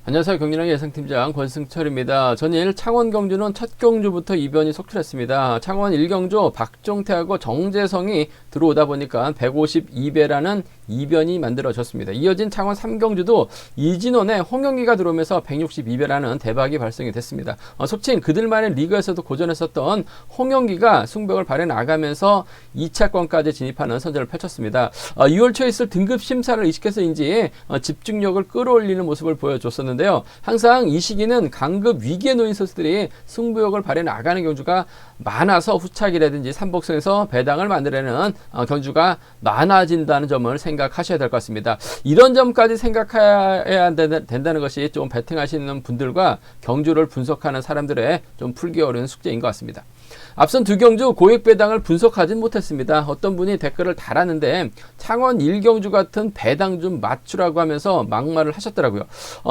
안녕하세요. 경기장 예상팀장 권승철입니다. 전일 창원 경주는 첫 경주부터 이변이 속출했습니다. 창원 1경주 박종태하고 정재성이 들어오다 보니까 152배라는 이변이 만들어졌습니다. 이어진 창원 3경주도 이진원의 홍영기가 들어오면서 162배라는 대박이 발생이 됐습니다. 속칭 그들만의 리그에서도 고전했었던 홍영기가 승벽을 발해 나가면서 2차권까지 진입하는 선전을 펼쳤습니다. 6월 초에 있을 등급 심사를 의식해서인지 집중력을 끌어올리는 모습을 보여줬었는데요. 항상 이 시기는 강급 위기에 놓인 선수들이 승부욕을 발해 나가는 경주가 많아서 후착이라든지 삼복승에서 배당을 만들어내는 경주가 많아진다는 점을 생각하셔야 될 것 같습니다. 이런 점까지 생각해야 된다는 것이 좀 배팅하시는 분들과 경주를 분석하는 사람들의 좀 풀기 어려운 숙제인 것 같습니다. 앞선 두 경주 고액 배당을 분석하진 못했습니다. 어떤 분이 댓글을 달았는데 창원 1경주 같은 배당 좀 맞추라고 하면서 막말을 하셨더라고요.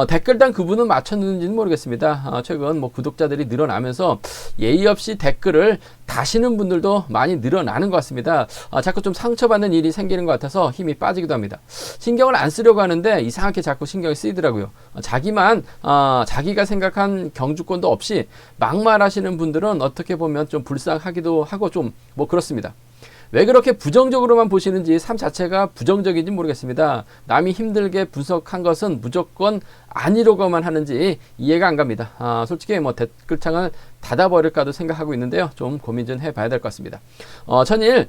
댓글단 그분은 맞췄는지는 모르겠습니다. 최근 구독자들이 늘어나면서 예의 없이 댓글을 다시는 분들도 많이 늘어나는 것 같습니다. 자꾸 좀 상처받는 일이 생기는 것 같아서 힘이 빠지기도 합니다. 신경을 안 쓰려고 하는데 이상하게 자꾸 신경이 쓰이더라고요. 자기가 생각한 경주권도 없이 막말하시는 분들은 어떻게 보면 좀 불쌍하기도 하고 좀 그렇습니다. 왜 그렇게 부정적으로만 보시는지 삶 자체가 부정적인지 모르겠습니다. 남이 힘들게 분석한 것은 무조건 아니라고만 하는지 이해가 안 갑니다. 솔직히 댓글창을 닫아버릴까도 생각하고 있는데요. 좀 고민 좀 해봐야 될 것 같습니다. 전일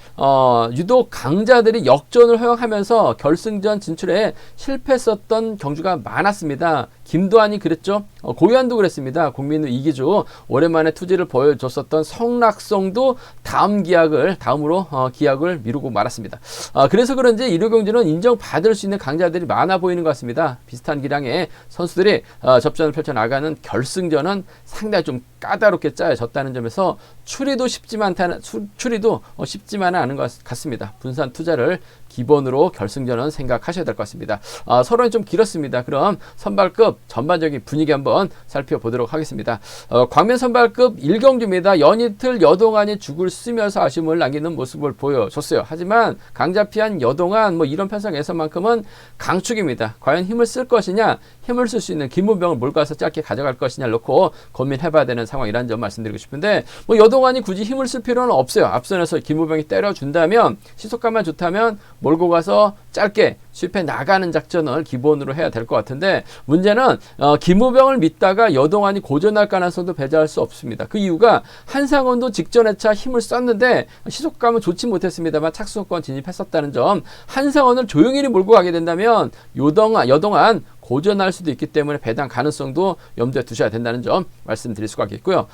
유독 강자들이 역전을 허용하면서 결승전 진출에 실패했었던 경주가 많았습니다. 김도환이 그랬죠. 고현도 그랬습니다. 국민우 이기주 오랜만에 투지를 보여줬었던 성락성도 다음으로 기약을 미루고 말았습니다. 그래서 그런지 1호 경주는 인정받을 수 있는 강자들이 많아 보이는 것 같습니다. 비슷한 기량의 선수들이 접전을 펼쳐나가는 결승전은 상당히 좀 까다롭게 짜여졌다는 점에서 추리도 쉽지만은 않은 것 같습니다. 분산 투자를 기본으로 결승전은 생각하셔야 될 것 같습니다. 서론이 좀 길었습니다. 그럼 선발급 전반적인 분위기 한번 살펴보도록 하겠습니다. 광면 선발급 1경주입니다. 연이틀 여동안이 죽을 쓰면서 아쉬움을 남기는 모습을 보여줬어요. 하지만 강자피한 여동안 이런 편성에서만큼은 강축입니다. 과연 힘을 쓸 것이냐, 힘을 쓸 수 있는 김문병을 몰고 와서 짧게 가져갈 것이냐를 놓고 고민해봐야 되는 상황이라는 점 말씀드리고 싶은데 여동안이 굳이 힘을 쓸 필요는 없어요. 앞선에서 김문병이 때려준다면 시속감만 좋다면 몰고 가서 짧게 수입해 나가는 작전을 기본으로 해야 될 것 같은데 문제는 김우병을 믿다가 여동안이 고전할 가능성도 배제할 수 없습니다. 그 이유가 한상원도 직전회차 힘을 썼는데 시속감은 좋지 못했습니다만 착수권 진입했었다는 점. 한상원을 조용히 몰고 가게 된다면 여동안 고전할 수도 있기 때문에 배당 가능성도 염두에 두셔야 된다는 점 말씀드릴 수가 있겠고요.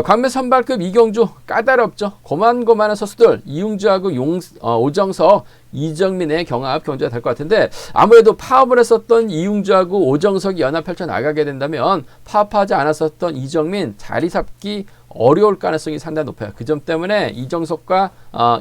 광면 선발급 2경주 까다롭죠. 고만고만한 선수들 이웅주하고 오정석, 이정민의 경합 경주가 될 것 같은데 아무래도 파업을 했었던 이웅주하고 오정석이 연합 펼쳐 나가게 된다면 파업하지 않았었던 이정민 자리 잡기 어려울 가능성이 상당히 높아요. 그 점 때문에 이정석과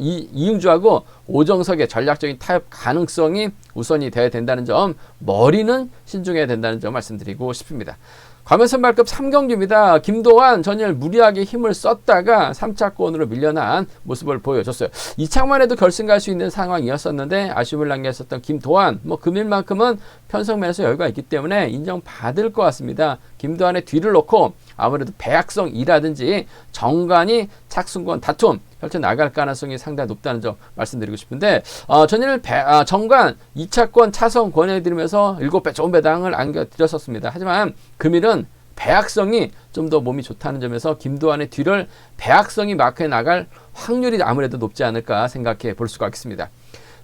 이웅주하고 오정석의 전략적인 타협 가능성이 우선이 되어야 된다는 점, 머리는 신중해야 된다는 점 말씀드리고 싶습니다. 광면 선발급 3경주입니다. 김도환 전일 무리하게 힘을 썼다가 3차권으로 밀려난 모습을 보여줬어요. 2차만 해도 결승 갈 수 있는 상황이었었는데 아쉬움을 남겼었던 김도환 금일만큼은 편성면에서 여유가 있기 때문에 인정받을 것 같습니다. 김도환의 뒤를 놓고 아무래도 배악성이라든지 정관이 착승권 다툼 펼쳐 나갈 가능성이 상당히 높다는 점 말씀드리고 싶은데 전일 정관 2차권 차선 권해드리면서 7배 좋은 배당을 안겨드렸었습니다. 하지만 금일은 배악성이 좀 더 몸이 좋다는 점에서 김도환의 뒤를 배악성이 마크해 나갈 확률이 아무래도 높지 않을까 생각해 볼 수가 있습니다.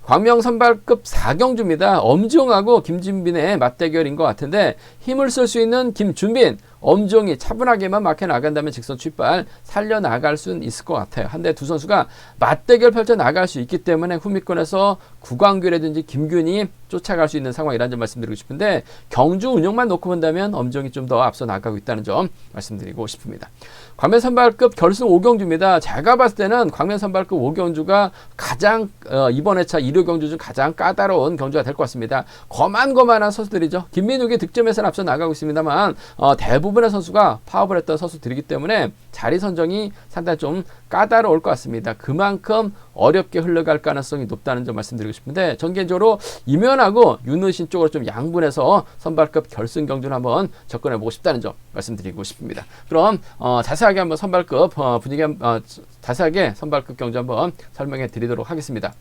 광명 선발급 4경주입니다. 엄지용하고 김준빈의 맞대결인 것 같은데 힘을 쓸 수 있는 김준빈, 엄지용이 차분하게만 막혀 나간다면 직선 출발 살려나갈 수는 있을 것 같아요. 한데 두 선수가 맞대결 펼쳐 나갈 수 있기 때문에 후미권에서 구광규라든지 김균이 쫓아갈 수 있는 상황이라는 점 말씀드리고 싶은데 경주 운영만 놓고 본다면 엄지용이 좀 더 앞서 나가고 있다는 점 말씀드리고 싶습니다. 광면 선발급 결승 5경주입니다. 제가 봤을 때는 광면 선발급 5경주가 가장 이번 회차 1호 경주 중 가장 까다로운 경주가 될 것 같습니다. 거만한 선수들이죠. 김민욱이 득점에서는 앞서 나가고 있습니다만 대부분 대부분의 선수가 파업을 했던 선수들이기 때문에 자리 선정이 상당히 좀 까다로울 것 같습니다. 그만큼 어렵게 흘러갈 가능성이 높다는 점 말씀드리고 싶은데, 전 개인적으로 이면하고 윤우신 쪽으로 좀 양분해서 선발급 결승 경주를 한번 접근해보고 싶다는 점 말씀드리고 싶습니다. 그럼 자세하게 한번 선발급 분위기 자세하게 선발급 경주 한번 설명해 드리도록 하겠습니다.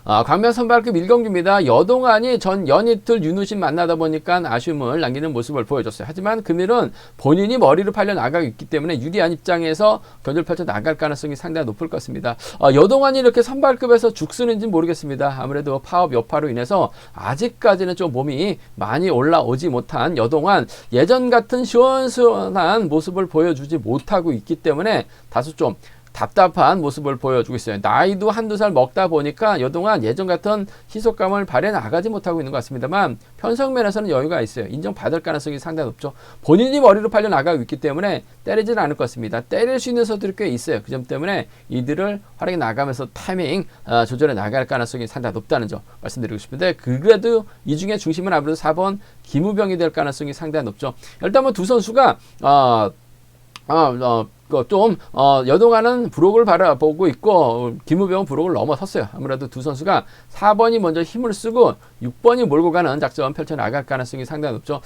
광명 선발급 1경주입니다. 여동안이 전 연이틀 윤우신 만나다 보니까 아쉬움을 남기는 모습을 보여줬어요. 하지만 금일은 본인이 머리를 팔려 나가고 있기 때문에 유리한 입장에서 경주를 펼쳐 나갈 가능성이 상당히 높을 것 같습니다. 여동안이 이렇게 선발급에서 죽쓰는지는 모르겠습니다. 아무래도 파업 여파로 인해서 아직까지는 좀 몸이 많이 올라오지 못한 여동안, 예전 같은 시원시원한 모습을 보여주지 못하고 있기 때문에 다소 좀 답답한 모습을 보여주고 있어요. 나이도 한두 살 먹다 보니까 여동안 예전 같은 희속감을 발휘해 나가지 못하고 있는 것 같습니다만, 편성면에서는 여유가 있어요. 인정받을 가능성이 상당히 높죠. 본인이 머리로 팔려 나가고 있기 때문에 때리지는 않을 것 같습니다. 때릴 수 있는 선수들이 꽤 있어요. 그 점 때문에 이들을 활용해 나가면서 타이밍 조절해 나갈 가능성이 상당히 높다는 점 말씀드리고 싶은데, 그래도 이 중에 중심은 아무래도 4번 김우병이 될 가능성이 상당히 높죠. 일단 뭐 두 선수가 여동안은 부록을 바라보고 있고 김우병은 부록을 넘어섰어요. 아무래도 두 선수가 4번이 먼저 힘을 쓰고 6번이 몰고 가는 작전 펼쳐나갈 가능성이 상당히 높죠.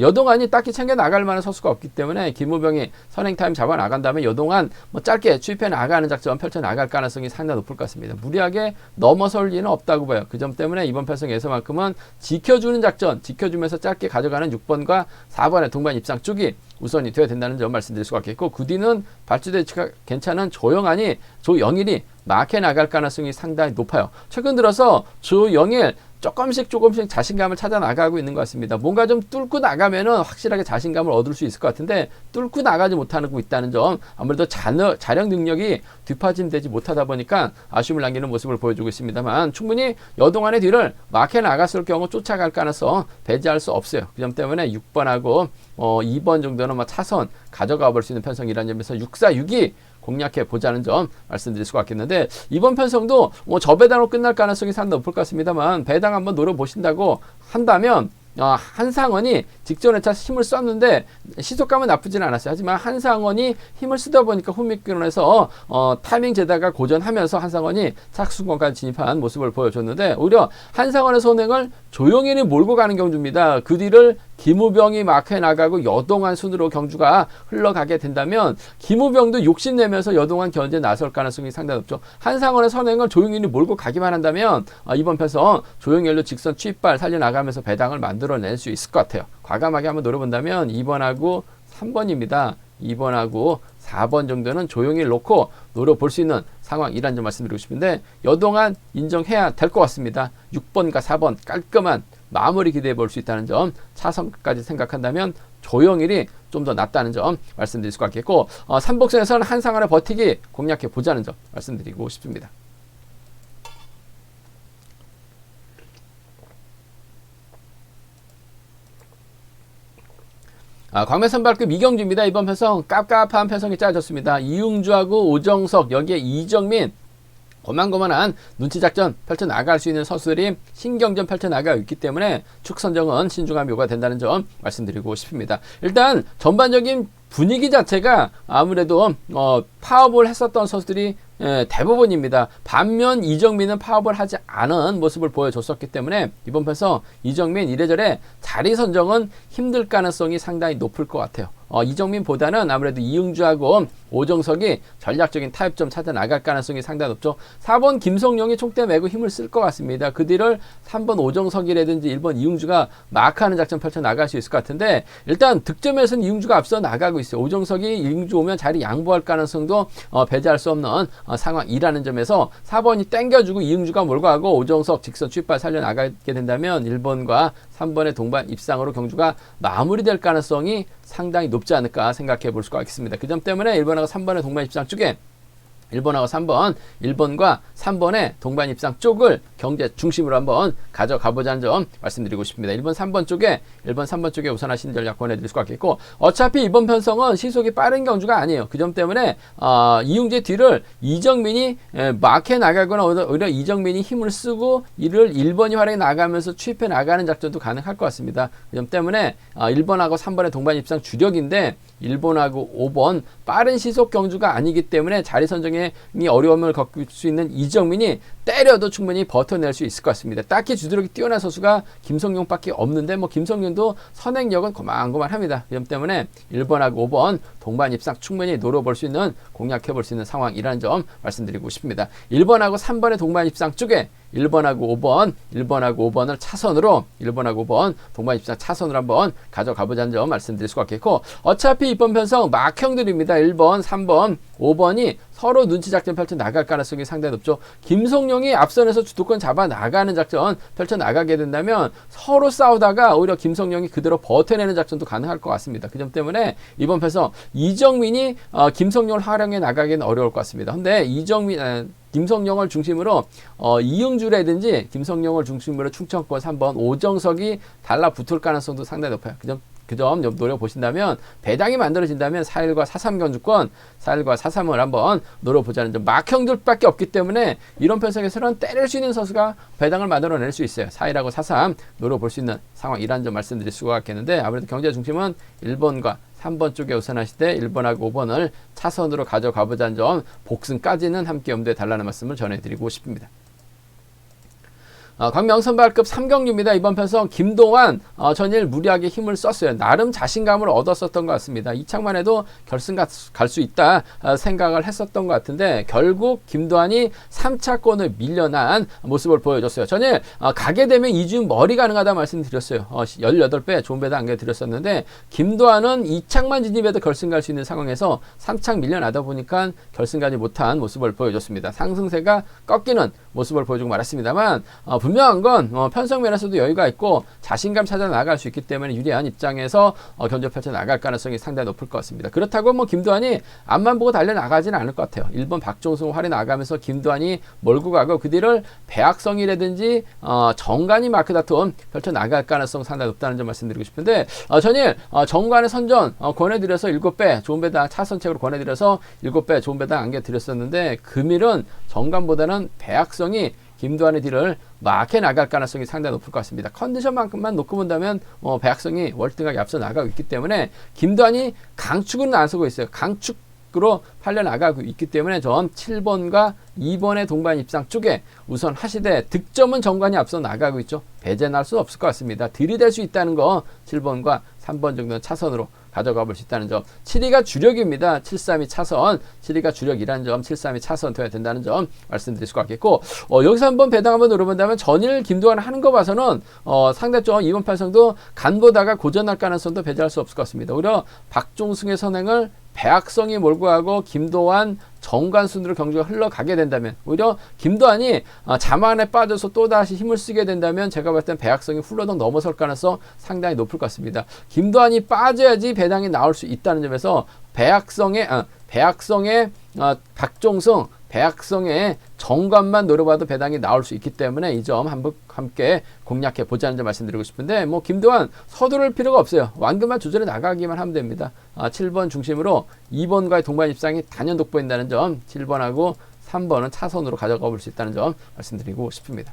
여동안이 딱히 챙겨 나갈 만한 선수가 없기 때문에 김우병이 선행 타임 잡아 나간 다음에 여동안 뭐 짧게 추입해 나가는 작전 펼쳐나갈 가능성이 상당히 높을 것 같습니다. 무리하게 넘어설 리는 없다고 봐요. 그 점 때문에 이번 편성에서만큼은 지켜주는 작전, 지켜주면서 짧게 가져가는 6번과 4번의 동반 입상 쪽이 우선이 되어야 된다는 점 말씀드릴 수가 있겠고, 그 뒤는 발주대치가 괜찮은 조영일이 막해 나갈 가능성이 상당히 높아요. 최근 들어서 조영일 조금씩 자신감을 찾아 나가고 있는 것 같습니다. 뭔가 좀 뚫고 나가면은 확실하게 자신감을 얻을 수 있을 것 같은데, 뚫고 나가지 못하고 있다는 점, 아무래도 자력 능력이 뒷받침되지 못하다 보니까 아쉬움을 남기는 모습을 보여주고 있습니다만, 충분히 여동안의 뒤를 막해 나갔을 경우 쫓아갈 가능성 배제할 수 없어요. 그 점 때문에 6번하고 2번 정도는 차선 가져가 볼 수 있는 편성이라는 점에서 6, 4, 6이 공략해 보자는 점 말씀드릴 수가 있겠는데, 이번 편성도 저 배당으로 끝날 가능성이 상당히 높을 것 같습니다만, 배당 한번 노려보신다고 한다면 한상원이 직전에 차 힘을 썼는데 시속감은 나쁘진 않았어요. 하지만 한상원이 힘을 쓰다 보니까 후미권에서 타이밍 재다가 고전하면서 한상원이 착수권까지 진입한 모습을 보여줬는데, 오히려 한상원의 선행을 조용히 몰고 가는 경주입니다. 그 뒤를 김우병이 막해 나가고 여동안 순으로 경주가 흘러가게 된다면 김우병도 욕심내면서 여동안 견제에 나설 가능성이 상당히 높죠. 한상원의 선행을 조용히 몰고 가기만 한다면 이번 편성 조용일로 직선 취입발 살려나가면서 배당을 만들어낼 수 있을 것 같아요. 과감하게 한번 노려본다면 2번하고 3번입니다. 2번하고 4번 정도는 조용히 놓고 노려볼 수 있는 상황이란 점 말씀드리고 싶은데, 여동안 인정해야 될 것 같습니다. 6번과 4번 깔끔한 마무리 기대해 볼 수 있다는 점, 차선까지 생각한다면 조영일이 좀 더 낫다는 점 말씀드릴 수가 있겠고, 3복선에서는 한상원의 버티기 공략해 보자는 점 말씀드리고 싶습니다. 광명 선발급 이경주입니다. 이번 편성 깝깝한 편성이 짜졌습니다. 이응주하고 오정석, 여기에 이정민, 고만고만한 눈치작전 펼쳐나갈 수 있는 선수들이 신경전 펼쳐나가고 있기 때문에 축 선정은 신중함이 요구가 된다는 점 말씀드리고 싶습니다. 일단 전반적인 분위기 자체가 아무래도 파업을 했었던 선수들이 대부분입니다. 반면 이정민은 파업을 하지 않은 모습을 보여줬었기 때문에 이번 편성 이정민 이래저래 자리 선정은 힘들 가능성이 상당히 높을 것 같아요. 이정민보다는 아무래도 이응주하고 오정석이 전략적인 타협점 찾아 나갈 가능성이 상당히 높죠. 4번 김성용이 총대 메고 힘을 쓸 것 같습니다. 그 뒤를 3번 오정석이라든지 1번 이응주가 마크하는 작전 펼쳐 나갈 수 있을 것 같은데, 일단 득점에서는 이응주가 앞서 나가고 있어요. 오정석이 이응주 오면 자리 양보할 가능성도 배제할 수 없는 상황이라는 점에서 4번이 땡겨주고 이응주가 몰고 가고 오정석 직선 취입발 살려나가게 된다면 1번과 3번의 동반 입상으로 경주가 마무리될 가능성이 상당히 높지 않을까 생각해 볼 수가 있습니다. 그 점 때문에 1번하고 3번의 동반 입상 쪽에 1번하고 3번, 1번과 3번의 동반 입상 쪽을 경제 중심으로 한번 가져가 보자는 점 말씀드리고 싶습니다. 1번, 3번 쪽에 우선 하시는 전략 권해드릴 수가 있겠고, 어차피 이번 편성은 시속이 빠른 경주가 아니에요. 그 점 때문에 이웅재 뒤를 이정민이 막해 나가거나 오히려 이정민이 힘을 쓰고 이를 1번이 활용해 나가면서 추입해 나가는 작전도 가능할 것 같습니다. 그 점 때문에 1번하고 3번의 동반 입상 주력인데 1번하고 5번 빠른 시속 경주가 아니기 때문에 자리 선정에 어려움을 겪을 수 있는 이정민이 때려도 충분히 버텨낼 수 있을 것 같습니다. 딱히 주드력이 뛰어난 선수가 김성용밖에 없는데 뭐 김성용도 선행력은 고만고만합니다. 그 점 때문에 1번하고 5번 동반 입상 충분히 노려볼 수 있는, 공략해볼 수 있는 상황이라는 점 말씀드리고 싶습니다. 1번하고 3번의 동반 입상 쪽에 1번하고 5번을 차선으로 1번하고 5번 동반 입상 차선으로 한번 가져가 보자는 점 말씀드릴 수가 있겠고, 어차피 이번 편성 막형들입니다. 1번, 3번, 5번이 서로 눈치 작전 펼쳐 나갈 가능성이 상당히 높죠. 김성용이 앞선에서 주도권 잡아 나가는 작전 펼쳐 나가게 된다면 서로 싸우다가 오히려 김성용이 그대로 버텨내는 작전도 가능할 것 같습니다. 그 점 때문에 이번 편성 이정민이 김성용을 활용해 나가기는 어려울 것 같습니다. 근데 김성용을 중심으로 이응주라든지 김성용을 중심으로 충청권 3번 오정석이 달라붙을 가능성도 상당히 높아요. 그 점 노려보신다면, 배당이 만들어진다면 4.1과 4.3 경주권, 4.1과 4.3을 한번 노려보자는 점. 막형들밖에 없기 때문에 이런 편성에서는 때릴 수 있는 선수가 배당을 만들어낼 수 있어요. 4.1하고 4.3 노려볼 수 있는 상황이라는 점 말씀드릴 수가 있겠는데, 아무래도 경제 중심은 1번과 3번 쪽에 우선하시되 1번하고 5번을 차선으로 가져가 보자는 점, 복승까지는 함께 염두에 달라는 말씀을 전해드리고 싶습니다. 광명선발급 3경주입니다. 이번 편성 김동완 전일 무리하게 힘을 썼어요. 나름 자신감을 얻었었던 것 같습니다. 이창만 해도 결승 갈 수 있다 생각을 했었던 것 같은데 결국 김동완이 3차권을 밀려난 모습을 보여줬어요. 전일 가게 되면 이준 머리 가능하다 말씀드렸어요. 18배 좋은 배당 안겨드렸었는데 김동완은 이창만 진입해도 결승 갈 수 있는 상황에서 3창 밀려나다 보니까 결승 가지 못한 모습을 보여줬습니다. 상승세가 꺾이는 모습을 보여주고 말았습니다만 분명한 건 편성 면에서도 여유가 있고 자신감 찾아 나갈 수 있기 때문에 유리한 입장에서 견제 펼쳐 나갈 가능성이 상당히 높을 것 같습니다. 그렇다고 뭐 김두한이 앞만 보고 달려나가지는 않을 것 같아요. 1번 박종승 활에 나가면서 김두한이 몰고 가고 그 뒤를 배학성이라든지 정관이 마크 다툼 펼쳐 나갈 가능성 상당히 높다는 점 말씀드리고 싶은데 전일 정관의 선전 권해드려서 7배 좋은 배당 차선책으로 권해드려서 7배 좋은 배당 안겨드렸었는데 금일은 정관보다는 배학성이 김두한의 뒤를 막해 나갈 가능성이 상당히 높을 것 같습니다. 컨디션만큼만 놓고 본다면 배학성이 월등하게 앞서 나가고 있기 때문에 김두한이 강축으로는 안 서고 있어요. 강축으로 팔려 나가고 있기 때문에 전 7번과 2번의 동반 입상 쪽에 우선 하시되 득점은 정관이 앞서 나가고 있죠. 배제할 수 없을 것 같습니다. 들이댈 수 있다는 거 7번과 3번 정도는 차선으로 가져가 볼 수 있다는 점. 7위가 주력입니다. 732 차선. 7위가 주력이라는 점, 732 차선 돼야 된다는 점 말씀드릴 수가 있겠고, 여기서 한번 배당 한번 노려본다면 전일 김두한 하는 거 봐서는 상대 쪽 이번 편성도 간보다가 고전할 가능성도 배제할 수 없을 것 같습니다. 오히려 박종승의 선행을 배학성이 몰고 가고 김도환 정관 순으로 경주가 흘러가게 된다면 오히려 김도환이 자만에 빠져서 또다시 힘을 쓰게 된다면 제가 봤을 땐 배학성이 훌러덩 넘어설 가능성 상당히 높을 것 같습니다. 김도환이 빠져야지 배당이 나올 수 있다는 점에서 배학성의 박종승 배학성의 정관만 노려봐도 배당이 나올 수 있기 때문에 이 점 함께 공략해 보자는 점 말씀드리고 싶은데 김도환 서두를 필요가 없어요. 완금만 조절해 나가기만 하면 됩니다. 7번 중심으로 2번과의 동반 입상이 단연 돋보인다는 점, 7번하고 3번은 차선으로 가져가 볼 수 있다는 점 말씀드리고 싶습니다.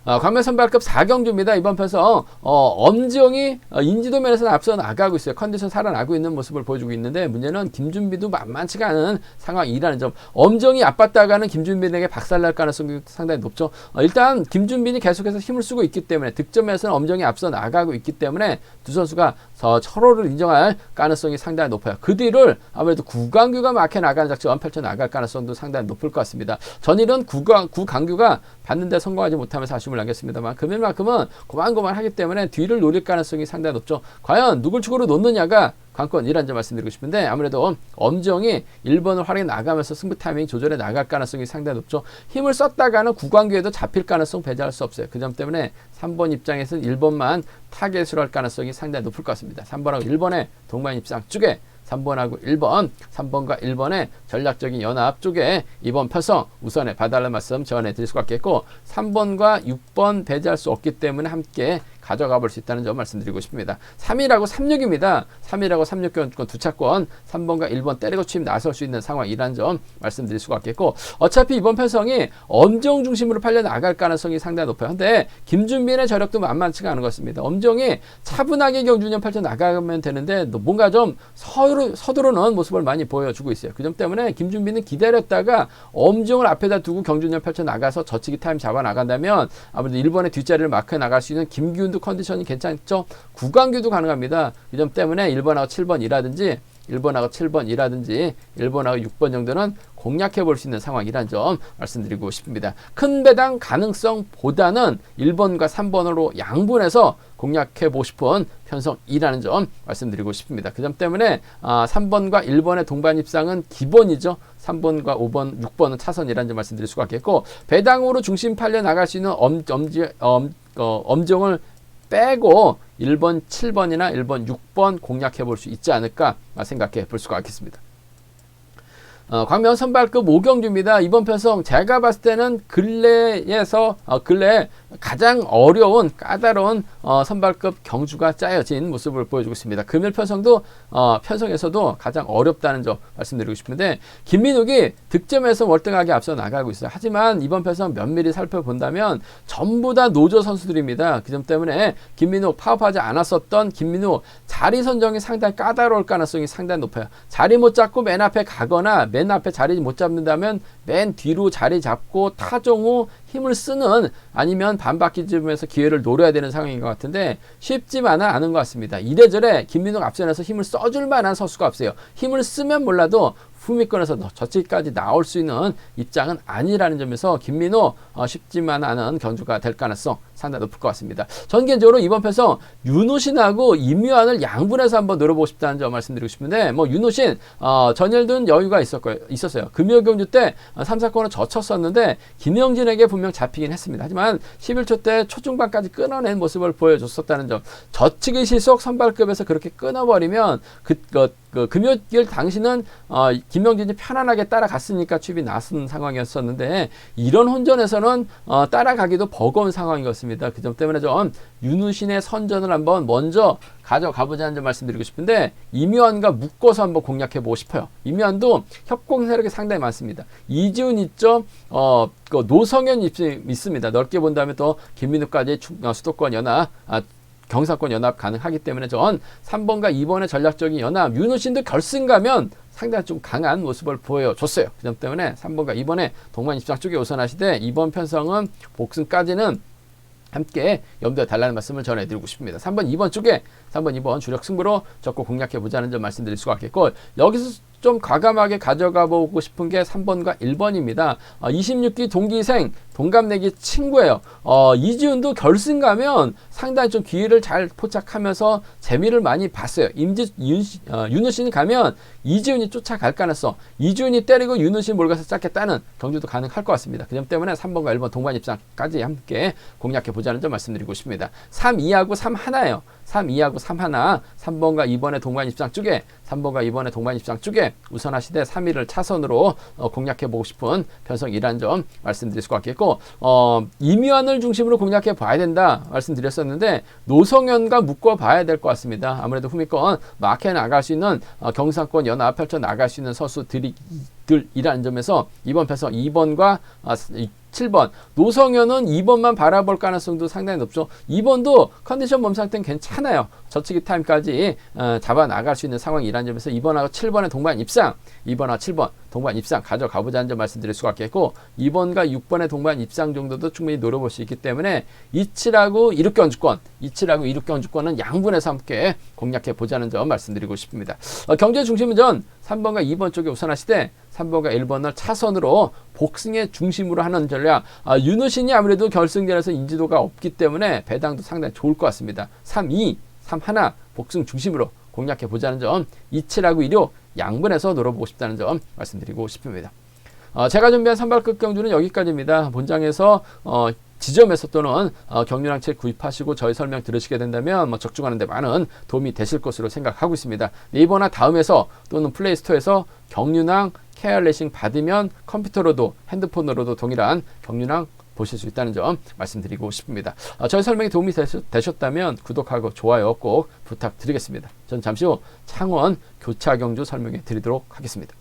광명선발급 4경주입니다. 이번 편성 엄지영이 인지도 면에서는 앞서 나가고 있어요. 컨디션 살아나고 있는 모습을 보여주고 있는데 문제는 김준비도 만만치가 않은 상황이라는 점. 엄지영이 앞봤다가는 김준빈에게 박살날 가능성이 상당히 높죠. 일단 김준빈이 계속해서 힘을 쓰고 있기 때문에 득점에서는 엄지영이 앞서 나가고 있기 때문에 두 선수가 서로를 인정할 가능성이 상당히 높아요. 그 뒤를 아무래도 구강규가 막혀 나가는 작전 펼쳐 나갈 가능성도 상당히 높을 것 같습니다. 전일은 구강규가 봤는데 성공하지 못하면서 아쉬움을 남겼습니다만 금일만큼은 고만고만하기 때문에 뒤를 노릴 가능성이 상당히 높죠. 과연 누굴 축으로 놓느냐가 관건이라는 점 말씀드리고 싶은데 아무래도 엄지영이 1번을 활용해 나가면서 승부 타이밍 조절해 나갈 가능성이 상당히 높죠. 힘을 썼다가는 구광규에도 잡힐 가능성 배제할 수 없어요. 그 점 때문에 3번 입장에서는 1번만 타겟으로 할 가능성이 상당히 높을 것 같습니다. 3번하고 1번의 동반 입상 쪽에 3번하고 1번, 3번과 1번의 전략적인 연합 쪽에 이번 편성 우선에 봐달라는 말씀 전해드릴 수가 있겠고 3번과 6번 배제할 수 없기 때문에 함께 가져가 볼 수 있다는 점 말씀드리고 싶습니다. 3일하고 36입니다. 3일하고 36 경주권 두 차권 3번과 1번 때리고 치면 나설 수 있는 상황이라는 점 말씀드릴 수가 있겠고 어차피 이번 편성이 엄정 중심으로 팔려 나갈 가능성이 상당히 높아요. 근데 김준빈의 저력도 만만치가 않은 것 같습니다. 엄정이 차분하게 경주년 펼쳐 나가면 되는데 뭔가 좀 서두르는 모습을 많이 보여주고 있어요. 그 점 때문에 김준빈은 기다렸다가 엄정을 앞에다 두고 경주년 펼쳐 나가서 저치기 타임 잡아 나간다면 아무래도 1번의 뒷자리를 마크해 나갈 수 있는 김기훈도 컨디션이 괜찮죠. 구강규도 가능합니다. 이 점 때문에 1번하고 7번이라든지 1번하고 7번이라든지 1번하고 6번 정도는 공략해 볼 수 있는 상황이란 점 말씀드리고 싶습니다. 큰 배당 가능성보다는 1번과 3번으로 양분해서 공략해 보고 싶은 편성이라는 점 말씀드리고 싶습니다. 그 점 때문에 3번과 1번의 동반 입상은 기본이죠. 3번과 5번, 6번은 차선이라는 점 말씀드릴 수가 있겠고 배당으로 중심 팔려 나갈 수 있는 엄정을 빼고 1번, 7번이나 1번, 6번 공략해 볼 수 있지 않을까 생각해 볼 수가 있겠습니다. 광명 선발급 5경주입니다. 이번 편성 제가 봤을 때는 근래 가장 어려운 까다로운 선발급 경주가 짜여진 모습을 보여주고 있습니다. 금일 편성도 편성에서도 가장 어렵다는 점 말씀드리고 싶은데 김민욱이 득점에서 월등하게 앞서 나가고 있어요. 하지만 이번 편성 면밀히 살펴본다면 전부 다 노조 선수들입니다. 그 점 때문에 김민욱 파업하지 않았었던 김민욱 자리 선정이 상당히 까다로울 가능성이 상당히 높아요. 자리 못 잡고 맨 앞에 가거나 맨 앞에 자리 못 잡는다면 맨 뒤로 자리 잡고 타종 후 힘을 쓰는 아니면 반바퀴쯤에서 기회를 노려야 되는 상황인 것 같은데 쉽지만은 않은 것 같습니다. 이래저래 김민욱 앞선에서 힘을 써줄 만한 선수가 없어요. 힘을 쓰면 몰라도 후미권에서 저치기까지 나올 수 있는 입장은 아니라는 점에서 김민호 쉽지만 않은 경주가 될 가능성 상당히 높을 것 같습니다. 전 개인적으로 이번 편성 윤호신하고 임유한을 양분해서 한번 노려보고 싶다는 점 말씀드리고 싶은데 윤호신 전일든 여유가 있었어요. 금요 경주 때 3, 4권을 젖혔었는데 김영진에게 분명 잡히긴 했습니다. 하지만 11초 때 초중반까지 끊어낸 모습을 보여줬었다는 점 저치기 시속 선발급에서 그렇게 끊어버리면 금요일 당시는 김영진이 편안하게 따라갔으니까 취입이 나선 상황이었었는데 이런 혼전에서는 따라가기도 버거운 상황인 것 같습니다. 그 점 때문에 좀 윤우신의 선전을 한번 먼저 가져가보자는 점 말씀드리고 싶은데 이묘한과 묶어서 한번 공략해보고 싶어요. 이묘한도 협공 세력이 상당히 많습니다. 이지훈 있죠. 노성현 있습니다. 넓게 본다면 또 김민욱까지 수도권 연합 경사권 연합 가능하기 때문에 전 3번과 2번의 전략적인 연합 윤호신도 결승 가면 상당히 좀 강한 모습을 보여줬어요. 그 점 때문에 3번과 2번의 동반 입장 쪽에 우선하시되 이번 편성은 복승까지는 함께 염두에 달라는 말씀을 전해드리고 싶습니다. 3번, 2번 쪽에 3번, 2번 주력 승부로 적극 공략해보자는 점 말씀드릴 수가 있겠고 여기서 좀 과감하게 가져가 보고 싶은 게 3번과 1번입니다. 26기 동기생 동갑내기 친구예요. 이지훈도 결승 가면 상당히 좀 기회를 잘 포착하면서 재미를 많이 봤어요. 윤우신이 가면 이지훈이 쫓아갈 가능성, 이지훈이 때리고 윤우신 몰가서 짧겠다는 경주도 가능할 것 같습니다. 그 점 때문에 3번과 1번 동반 입장까지 함께 공략해 보자는 점 말씀드리고 싶습니다. 3, 2하고 3, 하나예요. 3, 2하고 3, 하나 3번과 2번의 동반 입장 쪽에 3번과 2번의 동반 입장 쪽에 우선하시되 3위를 차선으로 공략해보고 싶은 편성이라는 점 말씀드릴 수가 있겠고 이묘한을 중심으로 공략해 봐야 된다 말씀드렸었는데 노성현과 묶어봐야 될 것 같습니다. 아무래도 후미권 마크에 나갈 수 있는 경상권 연합 펼쳐 나갈 수 있는 선수들이라는 점에서 이번 편성 2번과 7번 노성현은 2번만 바라볼 가능성도 상당히 높죠. 2번도 컨디션 몸 상태는 괜찮아요. 저치기 타임까지 잡아 나갈 수 있는 상황이라는 점에서 2번하고 7번의 동반 입상 2번하고 7번 동반 입상 가져가보자는 점 말씀드릴 수가 있겠고 2번과 6번의 동반 입상 정도도 충분히 노려볼 수 있기 때문에 27하고 26경주권 27하고 26경주권은 양분해서 함께 공략해보자는 점 말씀드리고 싶습니다. 경제 중심은 전 3번과 2번 쪽에 우선하시되 3번과 1번을 차선으로 복승의 중심으로 하는 전략 윤우신이 아무래도 결승전에서 인지도가 없기 때문에 배당도 상당히 좋을 것 같습니다. 3, 2, 3, 1 복승 중심으로 공략해보자는 점 27하고 16 양분해서 노려보고 싶다는 점 말씀드리고 싶습니다. 제가 준비한 선발급 경주는 여기까지입니다. 본장에서 지점에서 또는 경륜항 책 구입하시고 저희 설명 들으시게 된다면 적중하는 데 많은 도움이 되실 것으로 생각하고 있습니다. 네이버나 다음에서 또는 플레이스토어에서 경륜항 케어레싱 받으면 컴퓨터로도 핸드폰으로도 동일한 경륜항 보실 수 있다는 점 말씀드리고 싶습니다. 저희 설명이 도움이 되셨다면 구독하고 좋아요 꼭 부탁드리겠습니다. 전 잠시 후 창원 교차경주 설명해 드리도록 하겠습니다.